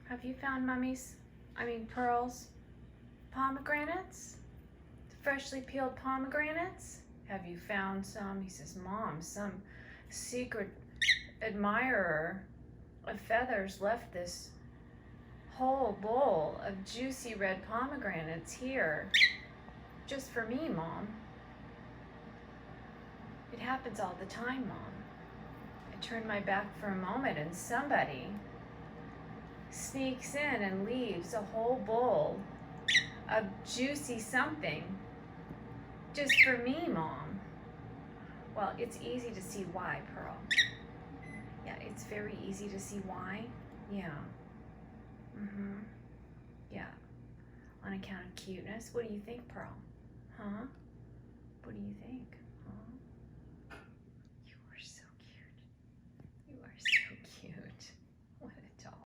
Have you found Pearl's pomegranates? Freshly peeled pomegranates? Have you found some? He says, Mom, some secret admirer of feathers left this whole bowl of juicy red pomegranates here just for me, Mom. It happens all the time, Mom. I turn my back for a moment and somebody sneaks in and leaves a whole bowl of juicy something just for me, Mom. Well, it's easy to see why, Pearl. Yeah, it's very easy to see why. Yeah. Yeah. On account of cuteness. What do you think, Pearl? Huh? What do you think?